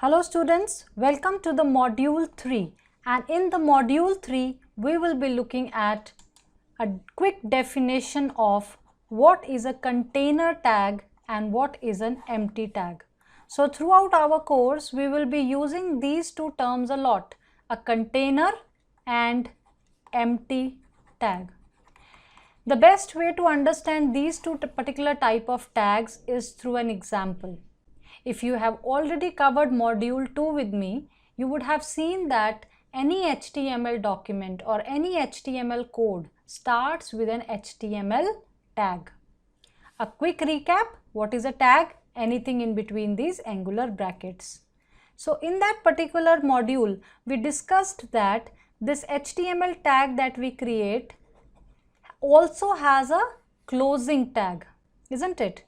Hello students, welcome to the module 3, and in the module 3 we will be looking at a quick definition of what is a container tag and what is an empty tag. So throughout our course we will be using these two terms a lot, a container and empty tag. The best way to understand these two particular type of tags is through an example. If you have already covered module 2 with me, you would have seen that any HTML document or any HTML code starts with an HTML tag. A quick recap, what is a tag? Anything in between these angular brackets. So in that particular module, we discussed that this HTML tag that we create also has a closing tag, isn't it?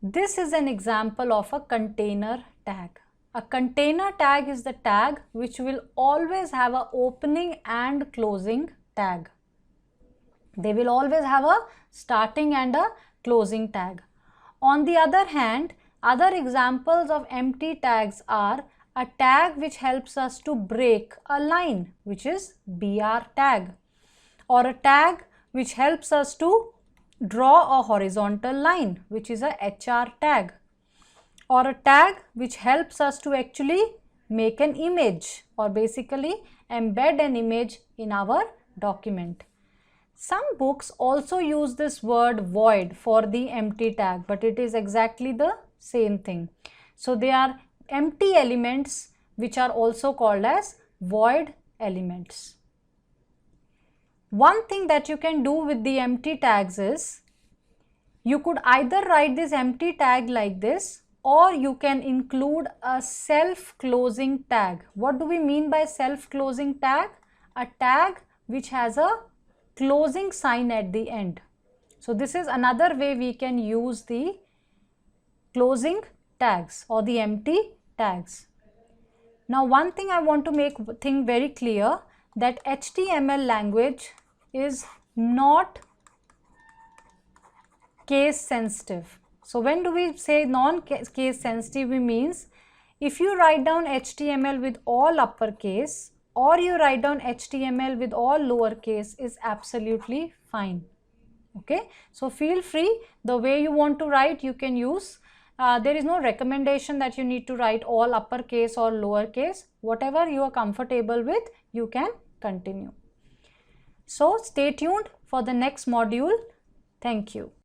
This is an example of a container tag. A container tag is the tag which will always have an opening and closing tag. They will always have a starting and a closing tag. On the other hand, other examples of empty tags are a tag which helps us to break a line, which is BR tag, or a tag which helps us to draw a horizontal line, which is a HR tag, or a tag which helps us to actually make an image or basically embed an image in our document. Some books also use this word void for the empty tag, but it is exactly the same thing. So they are empty elements which are also called as void elements. One thing that you can do with the empty tags is you could either write this empty tag like this, or you can include a self-closing tag. What do we mean by self-closing tag? A tag which has a closing sign at the end. So this is another way we can use the closing tags or the empty tags. Now one thing I want to make thing very clear, that HTML language is not case sensitive. So when do we say non-case sensitive? We means if you write down HTML with all uppercase or you write down HTML with all lowercase is absolutely fine. Okay, so feel free, the way you want to write you can use. There is no recommendation that you need to write all uppercase or lowercase. Whatever you are comfortable with, you can continue. So stay tuned for the next module. Thank you.